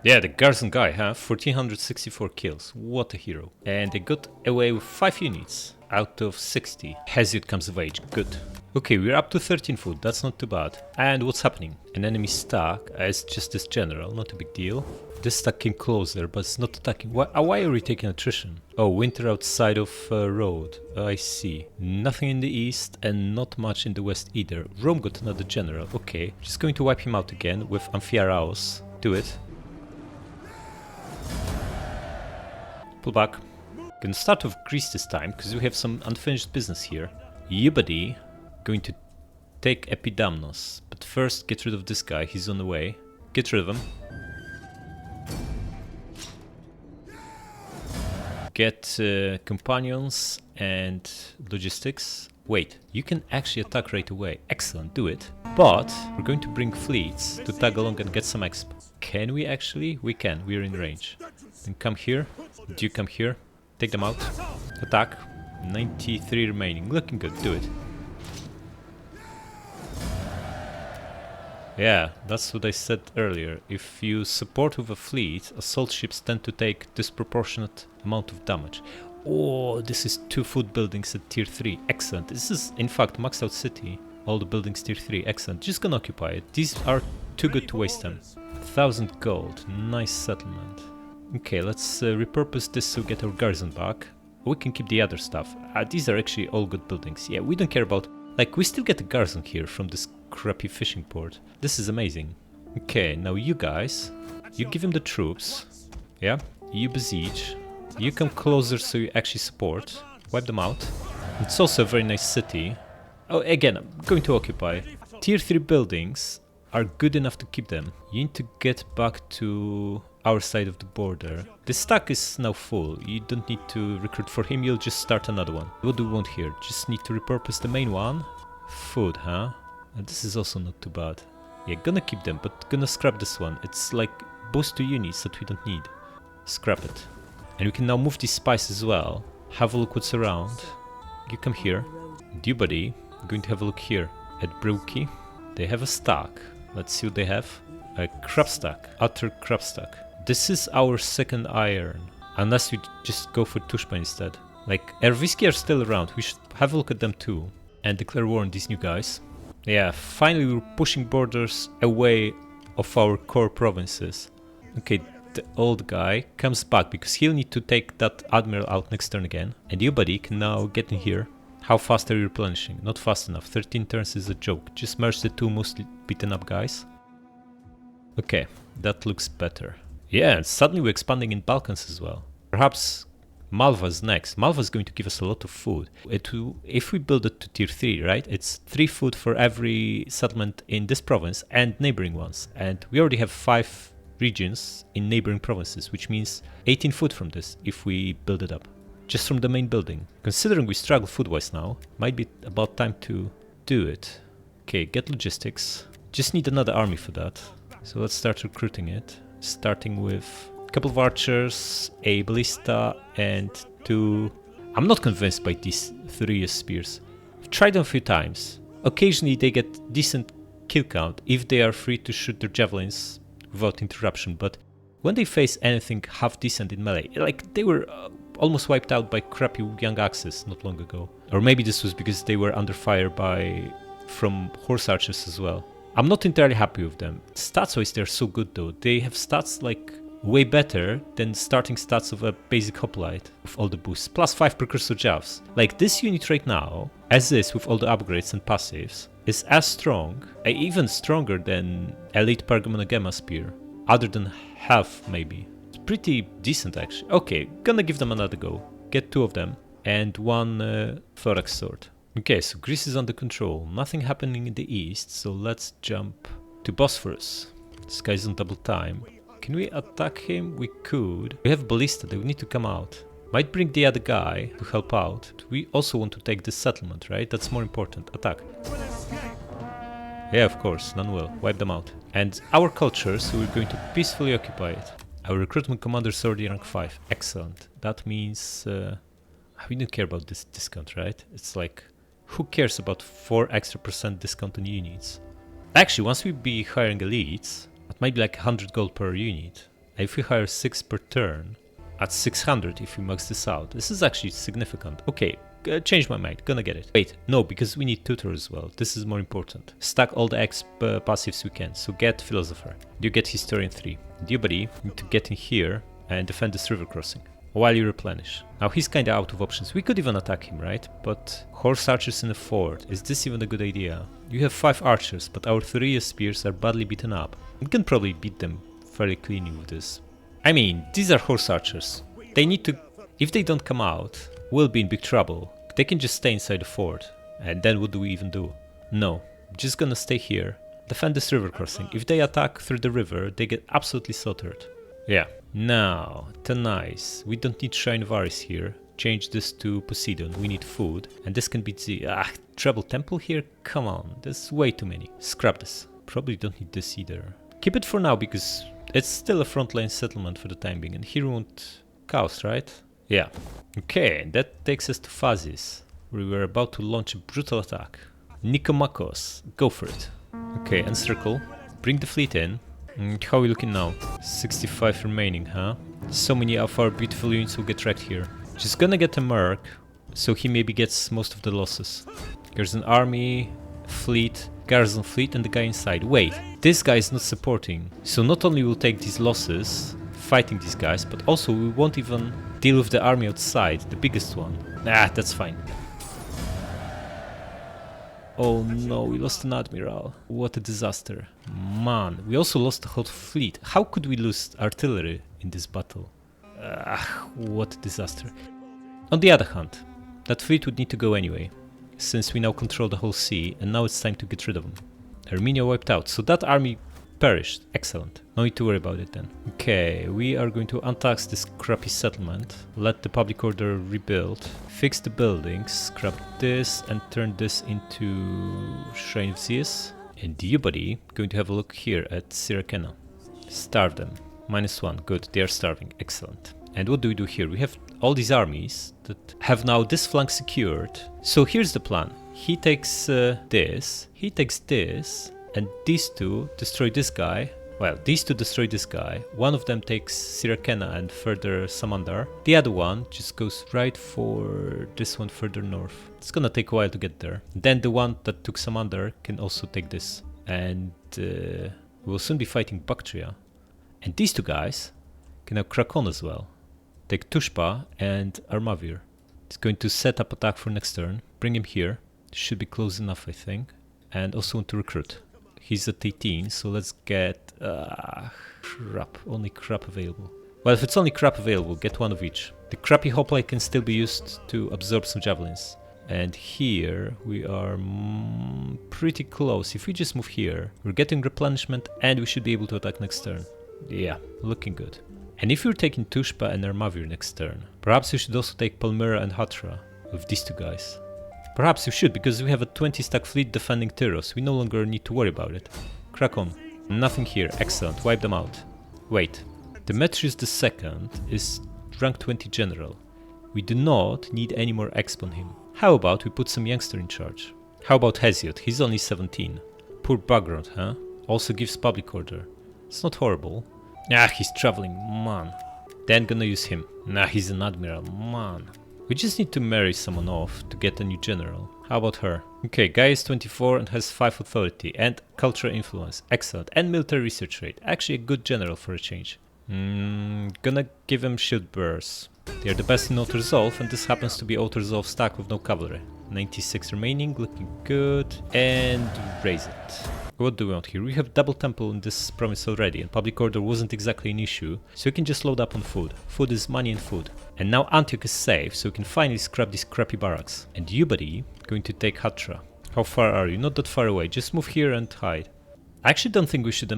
Yeah, the garrison guy, huh? 1464 kills. What a hero. And they got away with 5 units out of 60. Hesiod comes of age. Good. Okay, we're up to 13 food, that's not too bad. And what's happening? An enemy stuck, it's just this general, not a big deal. This stuck came closer, but it's not attacking. Why are we taking attrition? Oh, winter outside of road. I see. Nothing in the east and not much in the west either. Rome got another general. Okay, just going to wipe him out again with Amphiaraos. Do it. Pull back. Gonna start with Greece this time, because we have some unfinished business here. Eubody going to take Epidamnos, but first get rid of this guy, he's on the way. Get rid of him. Get companions and logistics. Wait, you can actually attack right away. Excellent, do it. But we're going to bring fleets to tag along and get some exp. Can we actually? We can, we're in range. Then come here. Do you come here? Take them out. Attack. 93 remaining. Looking good, do it. Yeah, that's what I said earlier. If you support with a fleet, assault ships tend to take disproportionate amount of damage. Oh, this is 2 food buildings at tier 3. Excellent. This is, in fact, maxed out city. All the buildings tier 3. Excellent. Just gonna occupy it. These are too good to waste them. 1000 gold. Nice settlement. Okay, let's repurpose this to get our garrison back. We can keep the other stuff. These are actually all good buildings. Yeah, we don't care about... Like, we still get a garrison here from this crappy fishing port. This is amazing. Okay, now you guys, you give him the troops. Yeah, you besiege. You come closer so you actually support. Wipe them out. It's also a very nice city. Oh, again, I'm going to occupy. Tier 3 buildings are good enough to keep them. You need to get back to our side of the border. The stack is now full. You don't need to recruit for him, you'll just start another one. What do we want here? Just need to repurpose the main one. Food, huh? And this is also not too bad. Yeah, gonna keep them, but gonna scrap this one. It's like boost to units that we don't need. Scrap it. And we can now move these spies as well. Have a look what's around. You come here. Dubody, going to have a look here. At Brookie, they have a stack. Let's see what they have. A crab stack. Utter crab stack. This is our second iron. Unless we just go for Tushpa instead. Like, Erviski are still around. We should have a look at them too. And declare war on these new guys. Yeah, finally we're pushing borders away of our core provinces. Okay, the old guy comes back because he'll need to take that admiral out next turn again. And you, buddy, can now get in here. How fast are you replenishing? Not fast enough. 13 turns is a joke. Just merge the 2 mostly beaten up guys. Okay, that looks better. Yeah, and suddenly we're expanding in Balkans as well. Perhaps Malva's next. Malva's going to give us a lot of food. If we build it to tier 3, right? It's 3 food for every settlement in this province and neighboring ones. And we already have 5 regions in neighboring provinces, which means 18 food from this if we build it up. Just from the main building. Considering we struggle food-wise now, might be about time to do it. Okay, get logistics. Just need another army for that. So let's start recruiting it. Starting with a couple of archers, a ballista, and 2... I'm not convinced by these 3 spears. I've tried them a few times. Occasionally they get decent kill count if they are free to shoot their javelins without interruption, but when they face anything half decent in melee, like they were almost wiped out by crappy young axes not long ago. Or maybe this was because they were under fire from horse archers as well. I'm not entirely happy with them. Stats-wise they're so good though. They have stats like way better than starting stats of a basic hoplite with all the boosts. Plus 5 precursor javs. Like this unit right now, as is with all the upgrades and passives, is as strong, even stronger than Elite Pergamonogama Spear. Other than half maybe. It's pretty decent actually. Okay, gonna give them another go. Get 2 of them and 1 thorax sword. Okay, so Greece is under control. Nothing happening in the east, so let's jump to Bosphorus. This guy's on double time. Can we attack him? We could. We have ballista, they would need to come out. Might bring the other guy to help out. We also want to take this settlement, right? That's more important. Attack. Yeah, of course, none will. Wipe them out. And our culture, so we're going to peacefully occupy it. Our recruitment commander is already rank 5. Excellent. That means we don't care about this discount, right? It's like, who cares about 4 extra % discount on units? Actually, once we be hiring elites, it might be like 100 gold per unit. If we hire 6 per turn, at 600 if we max this out. This is actually significant. Okay, change my mind, gonna get it. Wait, no, because we need tutor as well. This is more important. Stack all the passives we can. So get philosopher. You get historian 3. You buddy need to get in here and defend this river crossing while you replenish. Now he's kinda out of options. We could even attack him, right? But horse archers in a fort, is this even a good idea? You have 5 archers, but our Thracia spears are badly beaten up. We can probably beat them fairly cleanly with this. I mean, these are horse archers. They need to, if they don't come out, we'll be in big trouble. They can just stay inside the fort. And then what do we even do? No, just gonna stay here, defend this river crossing. If they attack through the river, they get absolutely slaughtered. Yeah. Now, Tanais. We don't need Shrine of Ares here. Change this to Poseidon. We need food. And this can be Treble Temple here? Come on, there's way too many. Scrap this. Probably don't need this either. Keep it for now because it's still a frontline settlement for the time being. And here we want cows, right? Yeah. Okay, that takes us to Phasis. We were about to launch a brutal attack. Nikomakos, go for it. Okay, encircle. Bring the fleet in. How are we looking now? 65 remaining, huh? So many of our beautiful units will get wrecked here. Just gonna get a merc, so he maybe gets most of the losses. There's an army, fleet, garrison fleet, and the guy inside. Wait, this guy is not supporting. So not only will take these losses fighting these guys, but also we won't even deal with the army outside, the biggest one. That's fine. Oh no, we lost an admiral. What a disaster. Man, we also lost the whole fleet. How could we lose artillery in this battle? What a disaster. On the other hand, that fleet would need to go anyway, since we now control the whole sea, and now it's time to get rid of them. Armenia wiped out, so that army perished. Excellent. No need to worry about it then. Okay, we are going to untax this crappy settlement, let the public order rebuild, fix the buildings, scrap this and turn this into Shrine of Zeus. And you buddy, going to have a look here at Syracena. Starve them. -1. Good, they are starving. Excellent. And what do we do here? We have all these armies that have now this flank secured. So here's the plan. He takes this, he takes this, and these two destroy this guy. Well, these two destroy this guy. One of them takes Syracena and further Samandar. The other one just goes right for this one further north. It's gonna take a while to get there. Then the one that took Samandar can also take this. And we'll soon be fighting Bactria. And these two guys can have Krakon as well. Take Tushpa and Armavir. It's going to set up attack for next turn. Bring him here. Should be close enough, I think. And also want to recruit. He's at 18, so let's get crap. Only crap available. Well, if it's only crap available, get one of each. The crappy hoplite can still be used to absorb some javelins. And here we are pretty close. If we just move here, we're getting replenishment and we should be able to attack next turn. Yeah, looking good. And if you're taking Tushpa and Armavir next turn, perhaps you should also take Palmyra and Hatra with these two guys. Perhaps you should, because we have a 20-stack fleet defending Tyros. We no longer need to worry about it. Crack on. Nothing here. Excellent. Wipe them out. Wait. Demetrius II is rank 20 general. We do not need any more exp on him. How about we put some youngster in charge? How about Hesiod? He's only 17. Poor background, huh? Also gives public order. It's not horrible. He's traveling, man. Then gonna use him. He's an admiral, man. We just need to marry someone off to get a new general. How about her? Okay, guy is 24 and has 5 authority and cultural influence. Excellent. And military research rate. Actually a good general for a change. Gonna give him shield bearers. They are the best in auto resolve, and this happens to be auto resolve stack with no cavalry. 96 remaining, looking good. And raise it. What do we want here? We have double temple in this province already, and public order wasn't exactly an issue, so we can just load up on food. Food is money and food. And now Antioch is safe, so we can finally scrap these crappy barracks. And you buddy, going to take Hatra. How far are you? Not that far away, just move here and hide. I actually don't think we should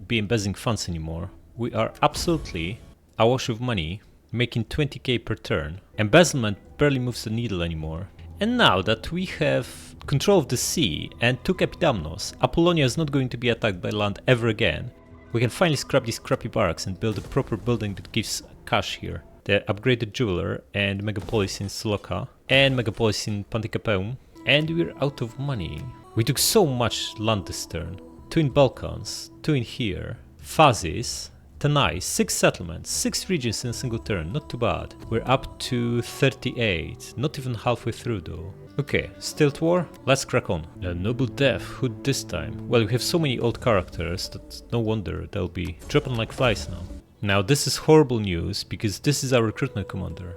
be embezzling funds anymore. We are absolutely awash of money, making 20k per turn. Embezzlement barely moves the needle anymore. And now that we have control of the sea and took Epidamnos, Apollonia is not going to be attacked by land ever again. We can finally scrap these crappy barracks and build a proper building that gives cash here. The upgraded jeweler and megapolis in Soloka and megapolis in Panticapaeum. And we're out of money. We took so much land this turn. 2 in Balkans, 2 in here, Phasis, Tanai, 6 settlements, 6 regions in a single turn, not too bad. We're up to 38, not even halfway through though. Okay, Stilt War, let's crack on. A noble death, who this time? Well, we have so many old characters that no wonder they'll be dropping like flies now. Now this is horrible news, because this is our recruitment commander.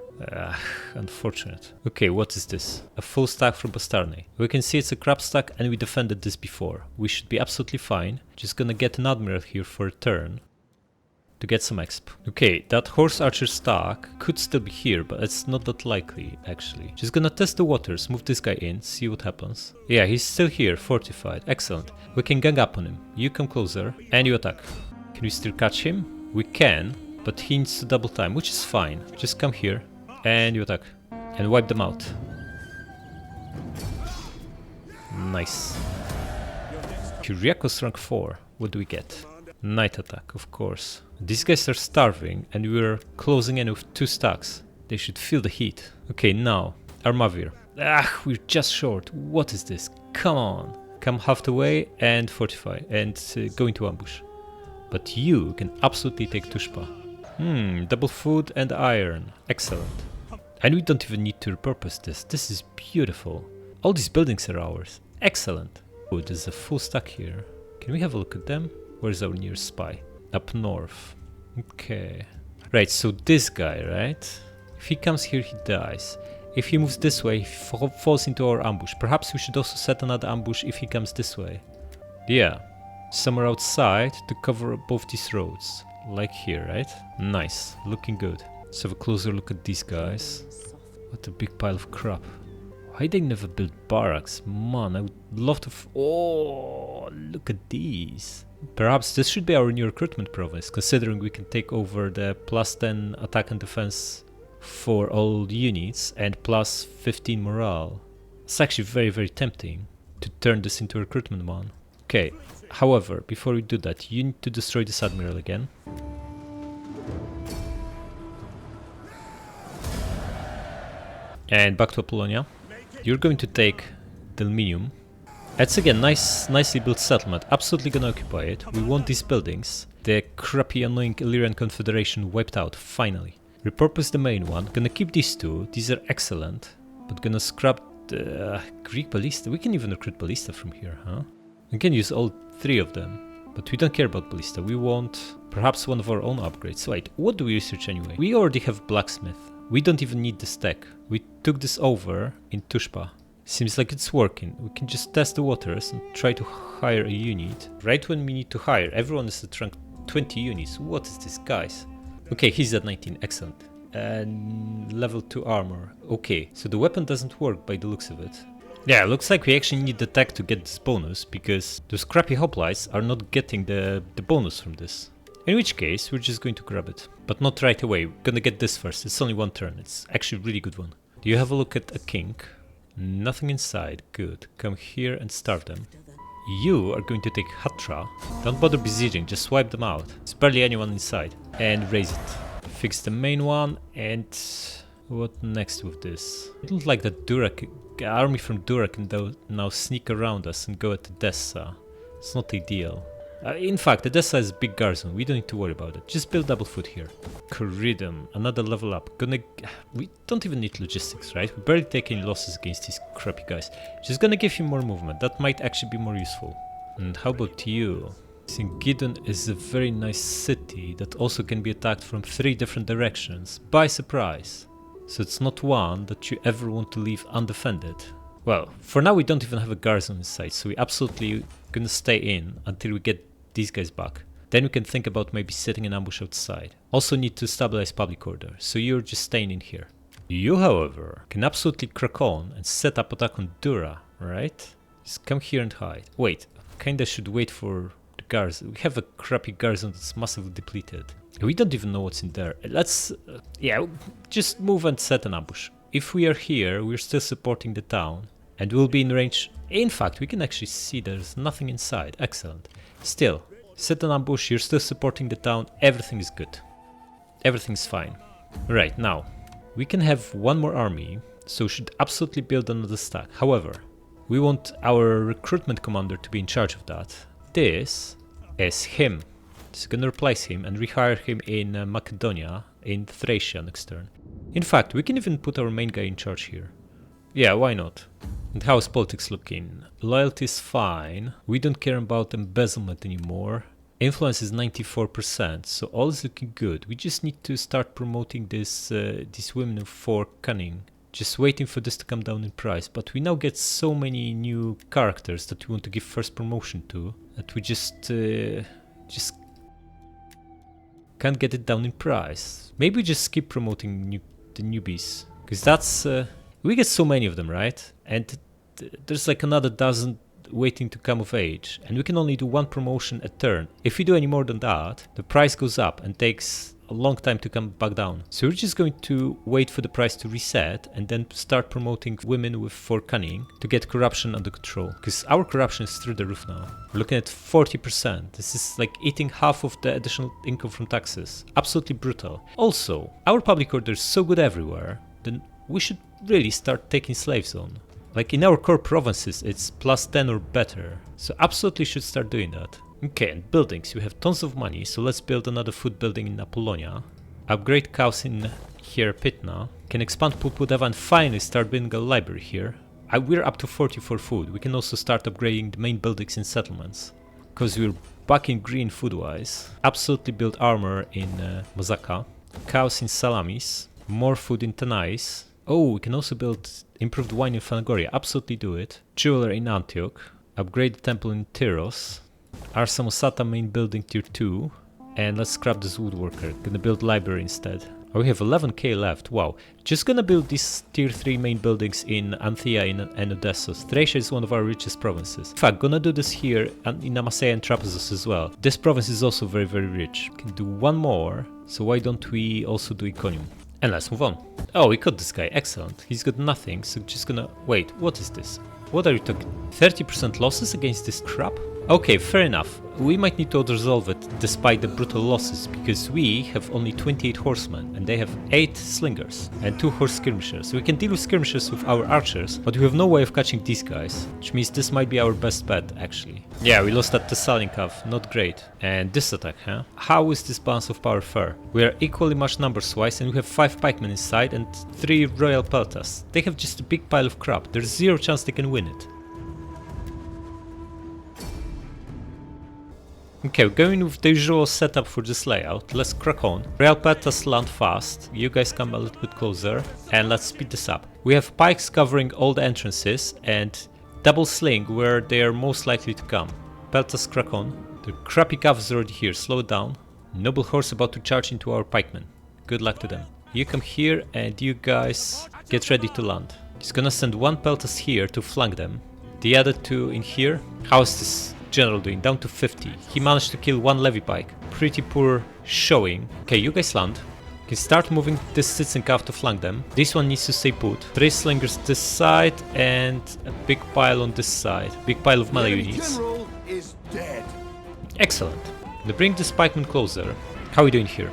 Unfortunate. Okay, what is this? A full stack from Bastarne. We can see it's a crap stack and we defended this before. We should be absolutely fine. Just gonna get an admiral here for a turn to get some exp. Okay, that horse archer stack could still be here, but it's not that likely actually. Just gonna test the waters, move this guy in, see what happens. Yeah, he's still here, fortified. Excellent. We can gang up on him. You come closer and you attack. Can we still catch him? We can, but he needs to double time, which is fine. Just come here and you attack and wipe them out. Nice. Kyriakos rank 4. What do we get? Night attack, of course. These guys are starving and we're closing in with 2 stacks. They should feel the heat. Okay, now Armavir. We're just short. What is this? Come on. Come half the way and fortify and go into ambush. But you can absolutely take Tushpa. Double food and iron. Excellent. And we don't even need to repurpose this. This is beautiful. All these buildings are ours. Excellent. Oh, there's a full stack here. Can we have a look at them? Where's our nearest spy? Up north. Okay. Right, so this guy, right? If he comes here, he dies. If he moves this way, he falls into our ambush. Perhaps we should also set another ambush if he comes this way. Yeah. Somewhere outside to cover both these roads. Like here, right? Nice. Looking good. Let's have a closer look at these guys. What a big pile of crap. Why they never built barracks? Man, I would love to... Oh, look at these. Perhaps this should be our new recruitment province, considering we can take over the +10 attack and defense for all units and +15 morale. It's actually very, very tempting to turn this into a recruitment one. Okay, however, before we do that, you need to destroy this admiral again. And back to Apollonia. You're going to take Delminium. It's again nicely built settlement. Absolutely gonna occupy it. We want these buildings. The crappy annoying Illyrian Confederation wiped out, finally. Repurpose the main one. Gonna keep these 2. These are excellent. But gonna scrap the Greek ballista. We can even recruit ballista from here, huh? We can use all 3 of them. But we don't care about ballista. We want perhaps one of our own upgrades. Wait, what do we research anyway? We already have blacksmith. We don't even need this tech. We took this over in Tushpa. Seems like it's working. We can just test the waters and try to hire a unit. Right when we need to hire, everyone is at rank 20 units. What is this, guys? Okay, he's at 19. Excellent. And level 2 armor. Okay, so the weapon doesn't work by the looks of it. Yeah, looks like we actually need the tech to get this bonus, because those crappy hoplites are not getting the bonus from this. In which case, we're just going to grab it. But not right away. We're gonna get this first. It's only 1 turn. It's actually a really good one. Do you have a look at a king? Nothing inside. Good. Come here and starve them. You are going to take Hatra. Don't bother besieging. Just swipe them out. There's barely anyone inside. And raise it. Fix the main one. And what next with this? I don't like that Durak army from Durak can now sneak around us and go at Edessa. It's not ideal. In fact, Edessa is a big garrison. We don't need to worry about it. Just build double foot here. Corridum, another level up. We don't even need logistics, right? We barely take any losses against these crappy guys. Just gonna give him more movement. That might actually be more useful. And how about you? Singidon is a very nice city that also can be attacked from 3 different directions by surprise. So it's not one that you ever want to leave undefended. Well, for now we don't even have a garrison in sight, so we absolutely gonna stay in until we get these guys back. Then we can think about maybe setting an ambush outside. Also need to stabilize public order, so you're just staying in here. You, however, can absolutely crack on and set up attack on Dura, right? Just come here and hide. Wait, kinda should wait for the garrison. We have a crappy garrison that's massively depleted. We don't even know what's in there. Let's, just move and set an ambush. If we are here, we're still supporting the town. And we'll be in range. In fact, we can actually see there's nothing inside. Excellent. Still, set an ambush, you're still supporting the town, everything is good. Everything's fine. Right, now, we can have 1 more army, so we should absolutely build another stack. However, we want our recruitment commander to be in charge of that. This is him. Just gonna replace him and rehire him in Macedonia, in Thracia next turn. In fact, we can even put our main guy in charge here. Yeah, why not? And how's politics looking? Loyalty is fine. We don't care about embezzlement anymore. Influence is 94%, so all is looking good. We just need to start promoting these women for cunning. Just waiting for this to come down in price. But we now get so many new characters that we want to give first promotion to that we just can't get it down in price. Maybe we just keep promoting the newbies, because that's we get so many of them, right? And there's like another dozen waiting to come of age, and we can only do one promotion a turn. If we do any more than that, the price goes up and takes a long time to come back down. So we're just going to wait for the price to reset and then start promoting women for cunning to get corruption under control, because our corruption is through the roof now. We're looking at 40%. This is like eating half of the additional income from taxes. Absolutely brutal. Also, our public order is so good everywhere, then we should really start taking slaves on. Like in our core provinces, it's +10 or better. So absolutely should start doing that. Okay, and buildings. We have tons of money, so let's build another food building in Apollonia. Upgrade cows in here, Pitna. Can expand Pulpudeva and finally start building a library here. We're up to 40 for food. We can also start upgrading the main buildings in settlements, because we're back in green food-wise. Absolutely build armor in Mazaka. Cows in Salamis. More food in Tanais. Oh, we can also build improved wine in Phanagoria. Absolutely do it. Jeweler in Antioch. Upgrade the temple in Tyros. Our Samosata main building tier 2. And let's scrap this woodworker. Gonna build library instead. Oh, we have 11k left. Wow. Just gonna build these tier 3 main buildings in Anthea and Odessos. Thracia is one of our richest provinces. In fact, gonna do this here in Amasea and Trapezus as well. This province is also very, very rich. Can do one more. So why don't we also do Iconium? And let's move on. Oh, we got this guy. Excellent. He's got nothing, so just gonna... Wait, what is this? What are you talking? 30% losses against this crap? Okay, fair enough. We might need to resolve it despite the brutal losses, because we have only 28 horsemen and they have 8 slingers and 2 horse skirmishers. We can deal with skirmishers with our archers, but we have no way of catching these guys, which means this might be our best bet actually. Yeah, we lost that Thessalinkov, not great. And this attack, huh? How is this balance of power fair? We are equally matched numbers wise and we have 5 pikemen inside and 3 royal peltas. They have just a big pile of crap. There's zero chance they can win it. Okay, we're going with the usual setup for this layout. Let's crack on. Real Peltas land fast. You guys come a little bit closer. And let's speed this up. We have pikes covering all the entrances and double sling where they are most likely to come. Peltas crack on. The crappy cav is already here. Slow it down. Noble horse about to charge into our pikemen. Good luck to them. You come here and you guys get ready to land. He's gonna send 1 Peltas here to flank them. The other 2 in here. How is this general doing? Down to 50. He managed to kill 1 levy pike. Pretty poor showing. Okay, you guys land. You can start moving this Citzenkav to flank them. This one needs to stay put. 3 slingers this side and a big pile on this side. Big pile of melee units. General is dead. Excellent. Now bring this pikeman closer. How are we doing here?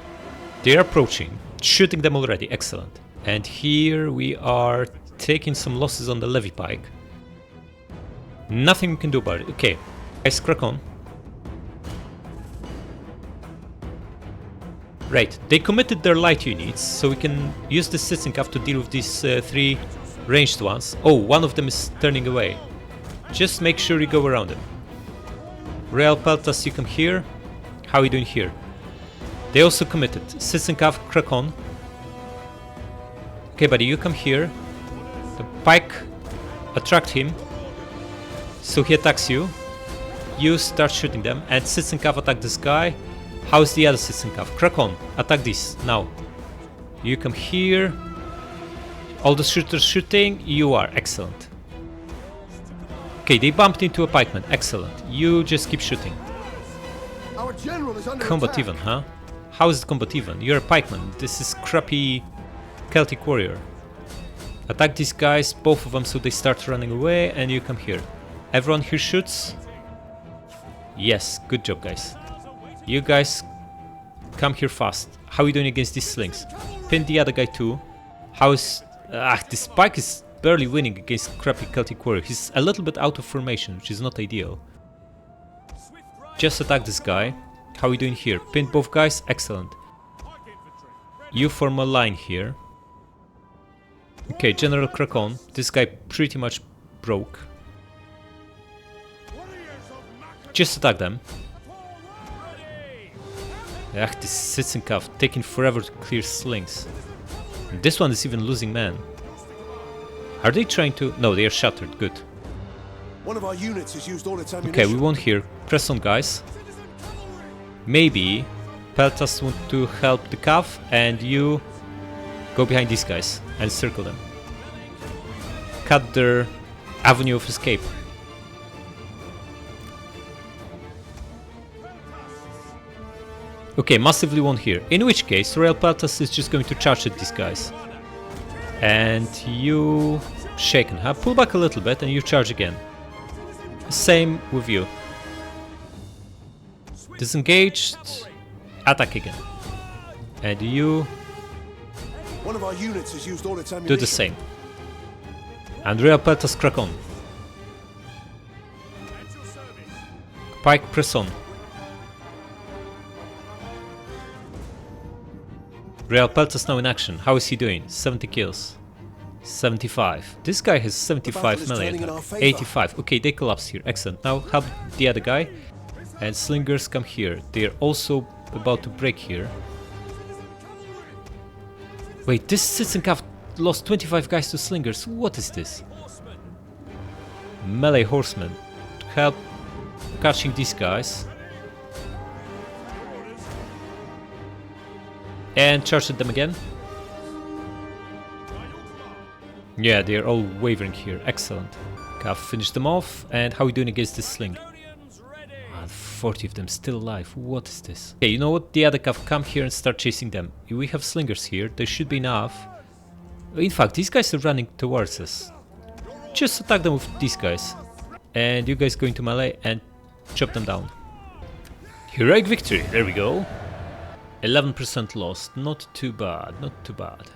They are approaching. Shooting them already. Excellent. And here we are taking some losses on the levy pike. Nothing we can do about it. Okay. Guys, crack on. Right, they committed their light units, so we can use the Citzenkav to deal with these 3 ranged ones. Oh, one of them is turning away. Just make sure you go around them. Real Peltas, you come here. How are you doing here? They also committed. Citzenkav, crack on. Okay, buddy, you come here. The pike attract him, so he attacks you. You start shooting them, and Citzenkav attack this guy. How's the other Citzenkav? Crack on. Attack this, now. You come here. All the shooters shooting. You are. Excellent. Okay, they bumped into a pikeman. Excellent. You just keep shooting. Our general is under Combat attack. even, huh? How is it combat even? You're a pikeman. This is crappy Celtic warrior. Attack these guys, both of them, so they start running away, and you come here. Everyone here shoots. Yes, good job, guys. You guys come here fast. How are you doing against these slings? Pin the other guy too. How is... this pike is barely winning against crappy Celtic warrior. He's a little bit out of formation, which is not ideal. Just attack this guy. How are we doing here? Pinned both guys? Excellent. You form a line here. Okay, General Krakon. This guy pretty much broke. Just attack them. Ugh, this Sitzenkampf taking forever to clear slings. And this one is even losing men. Are they trying to... No, they are shattered. Good. One of our units has used all its ammunition. Okay, we won't here. Press on, guys. Maybe Peltas want to help the Cav, and you go behind these guys and circle them. Cut their avenue of escape. Okay, massively won here. In which case, Royal Peltas is just going to charge at these guys. And you... shaken, huh? Pull back a little bit and you charge again. Same with you. Disengaged. Attack again. And you... One of our units has used all its ammunition. do the same. And Royal Peltas crack on. Pike, press on. Royal Peltas now in action. How is he doing? 70 kills. 75. This guy has 75 melee attack. 85. Okay, they collapse here. Excellent. Now help the other guy. And slingers come here. They are also about to break here. Wait, this Sitzenkampf lost 25 guys to slingers. What is this? Melee horsemen. Help catching these guys. And charge at them again. Yeah, they're all wavering here. Excellent. Cav finished them off. And how are we doing against this sling? 40 of them still alive. What is this? Okay, you know what? The other Cav come here and start chasing them. We have slingers here. There should be enough. In fact, these guys are running towards us. Just attack them with these guys. And you guys go into melee and chop them down. Heroic victory. There we go. 11% lost. Not too bad. Not too bad.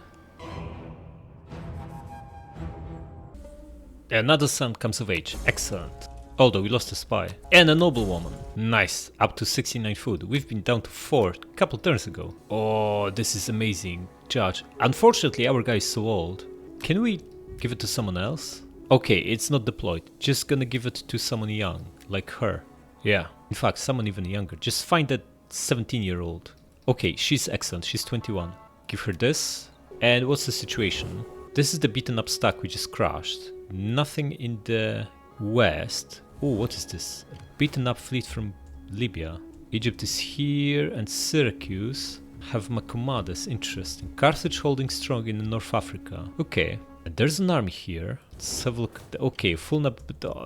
Another son comes of age. Excellent. Although we lost a spy. And a noblewoman. Nice. Up to 69 food. We've been down to 4 a couple turns ago. Oh, this is amazing. Judge. Unfortunately, our guy is so old. Can we give it to someone else? Okay, it's not deployed. Just gonna give it to someone young. Like her. Yeah. In fact, someone even younger. Just find that 17-year-old. Okay, she's excellent. She's 21. Give her this. And what's the situation? This is the beaten up stack we just crashed. Nothing in the west. Oh, what is this? A beaten up fleet from Libya. Egypt is here and Syracuse have Macumades. Interesting. Carthage holding strong in North Africa. Okay. And there's an army here. Let's have a look. Okay, full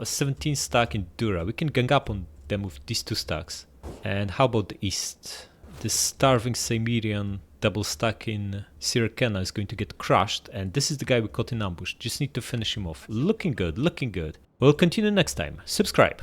17 stack in Dura. We can gang up on them with these 2 stacks. And how about the east? This starving Cimmerian double stack in Syracuse is going to get crushed, and this is the guy we caught in ambush. Just need to finish him off. Looking good, looking good. We'll continue next time. Subscribe.